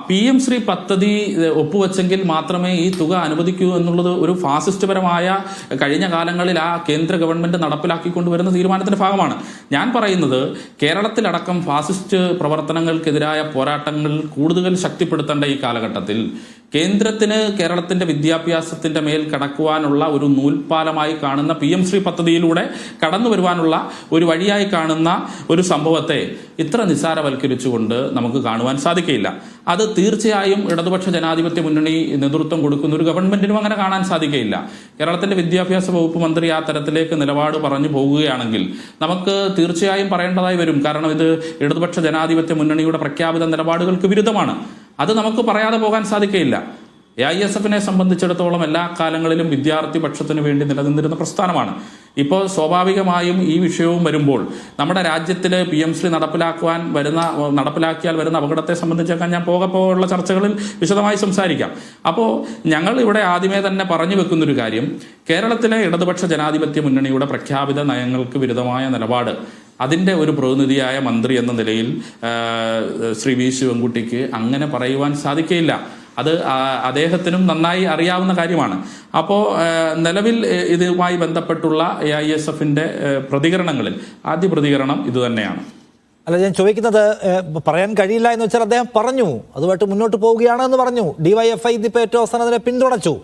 PM Shri പദ്ധതി ഒപ്പുവെച്ചെങ്കിൽ മാത്രമേ ഈ തുക അനുവദിക്കൂ എന്നുള്ളത് ഒരു ഫാസിസ്റ്റ് പരമായ കഴിഞ്ഞ കാലങ്ങളിൽ ആ കേന്ദ്ര ഗവൺമെന്റ് നടപ്പിലാക്കിക്കൊണ്ടുവരുന്ന തീരുമാനത്തിന്റെ ഭാഗമാണ്. ഞാൻ പറയുന്നത് കേരളത്തിലടക്കം ഫാസിസ്റ്റ് പ്രവർത്തനങ്ങൾക്കെതിരായ പോരാട്ടങ്ങൾ കൂടുതൽ ശക്തിപ്പെടുത്തേണ്ട ഈ കാലഘട്ടത്തിൽ കേന്ദ്രത്തിന് കേരളത്തിന്റെ വിദ്യാഭ്യാസത്തിന്റെ മേൽ കടക്കുവാനുള്ള ഒരു നൂൽപ്പാലമായി കാണുന്ന PM ശ്രീ പദ്ധതിയിലൂടെ കടന്നു വരുവാനുള്ള ഒരു വഴിയായി കാണുന്ന ഒരു സംഭവത്തെ ഇത്ര നിസ്സാരവൽക്കരിച്ചുകൊണ്ട് നമുക്ക് കാണുവാൻ സാധിക്കില്ല. അത് തീർച്ചയായും ഇടതുപക്ഷ ജനാധിപത്യ മുന്നണി നേതൃത്വം കൊടുക്കുന്ന ഒരു ഗവൺമെന്റിനും അങ്ങനെ കാണാൻ സാധിക്കില്ല. കേരളത്തിന്റെ വിദ്യാഭ്യാസ വകുപ്പ് മന്ത്രി ആ തരത്തിലേക്ക് നിലപാട് പറഞ്ഞു പോകുകയാണെങ്കിൽ നമുക്ക് തീർച്ചയായും പറയേണ്ടതായി വരും. കാരണം ഇത് ഇടതുപക്ഷ ജനാധിപത്യ മുന്നണിയുടെ പ്രഖ്യാപിത നിലപാടുകൾക്ക് വിരുദ്ധമാണ്. അത് നമുക്ക് പറയാതെ പോകാൻ സാധിക്കില്ല. AISFനെ സംബന്ധിച്ചിടത്തോളം എല്ലാ കാലങ്ങളിലും വിദ്യാർത്ഥി പക്ഷത്തിന് വേണ്ടി നിലനിന്നിരുന്ന പ്രസ്ഥാനമാണ്. ഇപ്പോൾ സ്വാഭാവികമായും ഈ വിഷയവും വരുമ്പോൾ നമ്മുടെ രാജ്യത്തിൽ PM ശ്രീ നടപ്പിലാക്കിയാൽ വരുന്ന അപകടത്തെ സംബന്ധിച്ചൊക്കെ ഞാൻ പോകപ്പോഴുള്ള ചർച്ചകളിൽ വിശദമായി സംസാരിക്കാം. അപ്പോൾ ഞങ്ങൾ ഇവിടെ ആദ്യമേ തന്നെ പറഞ്ഞു വെക്കുന്നൊരു കാര്യം, കേരളത്തിലെ ഇടതുപക്ഷ ജനാധിപത്യ മുന്നണിയുടെ പ്രഖ്യാപിത നയങ്ങൾക്ക് വിരുദ്ധമായ നിലപാട് അതിൻ്റെ ഒരു പ്രതിനിധിയായ മന്ത്രി എന്ന നിലയിൽ ശ്രീ V ശിവൻകുട്ടിക്ക് അങ്ങനെ പറയുവാൻ സാധിക്കില്ല. അത് അദ്ദേഹത്തിനും നന്നായി അറിയാവുന്ന കാര്യമാണ്. അപ്പോൾ നിലവിൽ ഇതുമായി ബന്ധപ്പെട്ടുള്ള AISFന്റെ പ്രതികരണങ്ങളിൽ ആദ്യ പ്രതികരണം ഇതുതന്നെയാണ്. അല്ല, ഞാൻ ചോദിക്കുന്നത് പറയാൻ കഴിയില്ല എന്ന് വെച്ചാൽ അദ്ദേഹം പറഞ്ഞു അതുമായിട്ട് മുന്നോട്ട് പോവുകയാണെന്ന് പറഞ്ഞു. DYFI ഇതിപ്പോൾ ഏറ്റവും അവസാനം അതിനെ പിന്തുണച്ചു.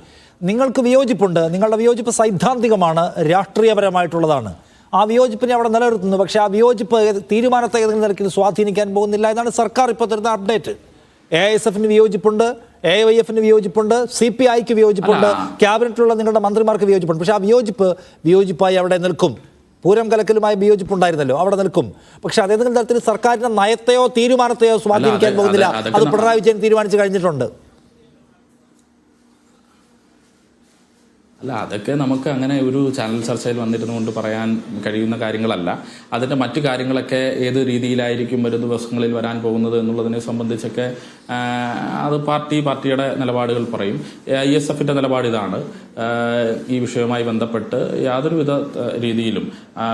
നിങ്ങൾക്ക് വിയോജിപ്പുണ്ട്, നിങ്ങളുടെ വിയോജിപ്പ് സൈദ്ധാന്തികമാണ്, രാഷ്ട്രീയപരമായിട്ടുള്ളതാണ്. ആ വിയോജിപ്പിനെ അവിടെ നിലനിർത്തുന്നു. പക്ഷേ ആ വിയോജിപ്പ് തീരുമാനത്തെ ഏതെങ്കിലും തരത്തിൽ സ്വാധീനിക്കാൻ പോകുന്നില്ല എന്നാണ് സർക്കാർ ഇപ്പോൾ തരുന്ന അപ്ഡേറ്റ്. AISFന് വിയോജിപ്പുണ്ട്, AYFന് വിയോജിപ്പുണ്ട്, CPIക്ക് വിയോജിപ്പുണ്ട്, ക്യാബിനറ്റിലുള്ള നിങ്ങളുടെ മന്ത്രിമാർക്ക് വിയോജിപ്പുണ്ട്. പക്ഷേ ആ വിയോജിപ്പായി അവിടെ നിൽക്കും. പൂരം കലക്കലുമായി വിയോജിപ്പുണ്ടായിരുന്നല്ലോ, അവിടെ നിൽക്കും. പക്ഷെ അതേതെങ്കിലും തരത്തിൽ സർക്കാരിന്റെ നയത്തെയോ തീരുമാനത്തെയോ സ്വാധീനിക്കാൻ പോകുന്നില്ല. അത് പിണറായി വിജയൻ തീരുമാനിച്ചു കഴിഞ്ഞിട്ടുണ്ട്. അല്ല, അതൊക്കെ നമുക്ക് അങ്ങനെ ഒരു ചാനൽ ചർച്ചയിൽ വന്നിരുന്നുകൊണ്ട് പറയാൻ കഴിയുന്ന കാര്യങ്ങളല്ല. അതിൻ്റെ മറ്റു കാര്യങ്ങളൊക്കെ ഏത് രീതിയിലായിരിക്കും വരും ദിവസങ്ങളിൽ വരാൻ പോകുന്നത് എന്നുള്ളതിനെ സംബന്ധിച്ചൊക്കെ അത് പാർട്ടിയുടെ നിലപാടുകൾ പറയും. AISFന്റെ നിലപാട് ഇതാണ്. ഈ വിഷയവുമായി ബന്ധപ്പെട്ട് യാതൊരുവിധ രീതിയിലും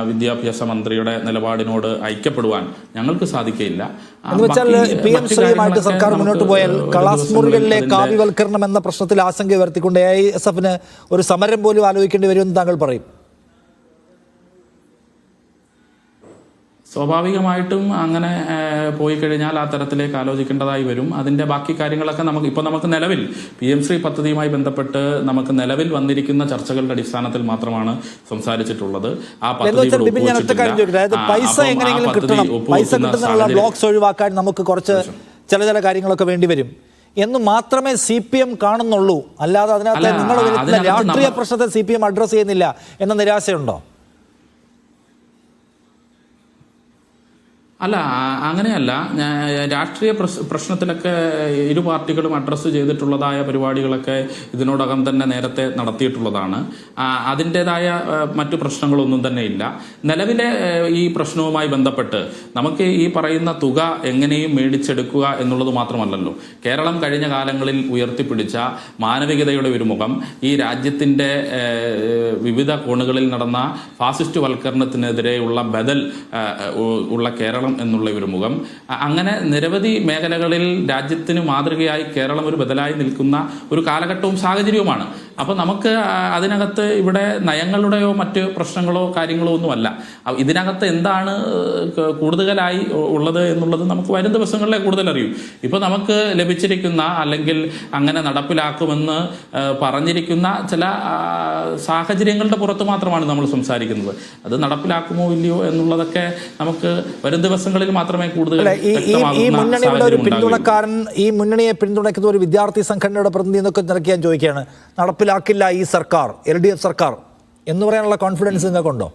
വിദ്യാഭ്യാസ മന്ത്രിയുടെ നിലപാടിനോട് ഐക്യപ്പെടുവാൻ ഞങ്ങൾക്ക് സാധിക്കില്ല. PM ശ്രീയുമായിട്ട് സർക്കാർ മുന്നോട്ട് പോയാൽ ക്ലാസ് മുറികളിലെ കാവ്യവൽക്കരണം എന്ന പ്രശ്നത്തിൽ ആശങ്ക ഉയർത്തിക്കൊണ്ട് AISFന് ഒരു സമരം പോലും ആലോചിക്കേണ്ടി വരുമെന്ന് താങ്കൾ പറയും. സ്വാഭാവികമായിട്ടും അങ്ങനെ പോയി കഴിഞ്ഞാൽ ആ തരത്തിലേക്ക് ആലോചിക്കേണ്ടതായി വരും. അതിന്റെ ബാക്കി കാര്യങ്ങളൊക്കെ നമുക്ക് നിലവിൽ PM ശ്രീ പദ്ധതിയുമായി ബന്ധപ്പെട്ട് നമുക്ക് നിലവിൽ വന്നിരിക്കുന്ന ചർച്ചകളുടെ അടിസ്ഥാനത്തിൽ മാത്രമാണ് സംസാരിച്ചിട്ടുള്ളത്. ആ പൈസ എങ്ങനെയെങ്കിലും കിട്ടണം, പൈസ കിട്ടുന്നതിനുള്ള ബ്ലോക്സ് ഒഴിവാക്കാൻ നമുക്ക് കുറച്ച് ചില കാര്യങ്ങളൊക്കെ വേണ്ടിവരും എന്ന് മാത്രമേ CPM കാണുന്നുള്ളൂ. അല്ലാതെ അതിനകത്ത് നിങ്ങൾ രാഷ്ട്രീയ പ്രശ്നത്തെ CPM അഡ്രസ് ചെയ്യുന്നില്ല എന്ന നിരാശയുണ്ടോ? അല്ല, അങ്ങനെയല്ല. രാഷ്ട്രീയ പ്രശ്നത്തിലൊക്കെ ഇരു പാർട്ടികളും അഡ്രസ്സ് ചെയ്തിട്ടുള്ളതായ പരിപാടികളൊക്കെ ഇതിനോടകം തന്നെ നേരത്തെ നടത്തിയിട്ടുള്ളതാണ്. അതിൻ്റെതായ മറ്റു പ്രശ്നങ്ങളൊന്നും തന്നെ ഇല്ല. നിലവിലെ ഈ പ്രശ്നവുമായി ബന്ധപ്പെട്ട് നമുക്ക് ഈ പറയുന്ന തുക എങ്ങനെയും മേടിച്ചെടുക്കുക എന്നുള്ളത് മാത്രമല്ലല്ലോ. കേരളം കഴിഞ്ഞ കാലങ്ങളിൽ ഉയർത്തിപ്പിടിച്ച മാനവികതയുടെ ഒരു മുഖം, ഈ രാജ്യത്തിൻ്റെ വിവിധ കോണുകളിൽ നടന്ന ഫാസിസ്റ്റ് വൽക്കരണത്തിനെതിരെയുള്ള ബദൽ ഉള്ള കേരളം എന്നുള്ള ഒരു മുഖം, അങ്ങനെ നിരവധി മേഖലകളിൽ രാജ്യത്തിന് മാതൃകയായി കേരളം ഒരു ബദലായി നിൽക്കുന്ന ഒരു കാലഘട്ടവും സാഹചര്യവുമാണ്. അപ്പോൾ നമുക്ക് അതിനകത്ത് ഇവിടെ നയങ്ങളുടെയോ മറ്റ് പ്രശ്നങ്ങളോ കാര്യങ്ങളോ ഒന്നുമല്ല. ഇതിനകത്ത് എന്താണ് കൂടുതലായി ഉള്ളത് എന്നുള്ളത് നമുക്ക് വരും ദിവസങ്ങളിലെ കൂടുതൽ അറിയും. ഇപ്പോൾ നമുക്ക് ലഭിച്ചിരിക്കുന്ന അല്ലെങ്കിൽ അങ്ങനെ നടപ്പിലാക്കുമെന്ന് പറഞ്ഞിരിക്കുന്ന ചില സാഹചര്യങ്ങളുടെ പുറത്ത് മാത്രമാണ് നമ്മൾ സംസാരിക്കുന്നത്. അത് നടപ്പിലാക്കുമോ ഇല്ലയോ എന്നുള്ളതൊക്കെ നമുക്ക് വരും ദിവസങ്ങളിൽ മാത്രമേ കൂടുതൽ ഈ മുന്നണിയുടെ ഒരു പിന്തുണക്കാരൻ, ഈ മുന്നണിയെ പിന്തുണയ്ക്കുന്ന ഒരു വിദ്യാർത്ഥി സംഘടനയുടെ പ്രതിനിധി എന്നൊക്കെ നിരക്കിയാൻ ചോദിക്കുകയാണ്, നടപ്പിലാക്കില്ല ഈ സർക്കാർ, LDF സർക്കാർ എന്ന് പറയാനുള്ള കോൺഫിഡൻസ് നിങ്ങൾക്കുണ്ടോ?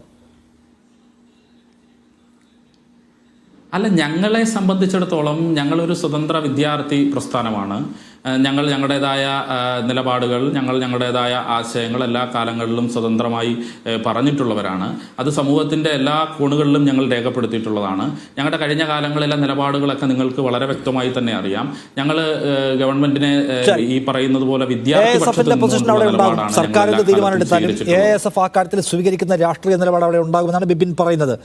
അല്ല, ഞങ്ങളെ സംബന്ധിച്ചിടത്തോളം ഞങ്ങളൊരു സ്വതന്ത്ര വിദ്യാർത്ഥി പ്രസ്ഥാനമാണ്. ഞങ്ങളുടേതായ നിലപാടുകൾ, ഞങ്ങളുടേതായ ആശയങ്ങൾ എല്ലാ കാലങ്ങളിലും സ്വതന്ത്രമായി പറഞ്ഞിട്ടുള്ളവരാണ്. അത് സമൂഹത്തിൻ്റെ എല്ലാ കോണുകളിലും ഞങ്ങൾ രേഖപ്പെടുത്തിയിട്ടുള്ളതാണ്. ഞങ്ങളുടെ കഴിഞ്ഞ കാലങ്ങളിലെ നിലപാടുകളൊക്കെ നിങ്ങൾക്ക് വളരെ വ്യക്തമായി തന്നെ അറിയാം. ഞങ്ങൾ ഗവൺമെന്റിനെ ഈ പറയുന്നത് പോലെ സർക്കാരിന്റെ തീരുമാനം എടുത്താലും AISF ആ കാര്യത്തിൽ സ്വീകരിക്കുന്ന രാഷ്ട്രീയ നിലപാട് അവിടെ ഉണ്ടാകുമെന്നാണ് ബിപിൻ പറയുന്നത്.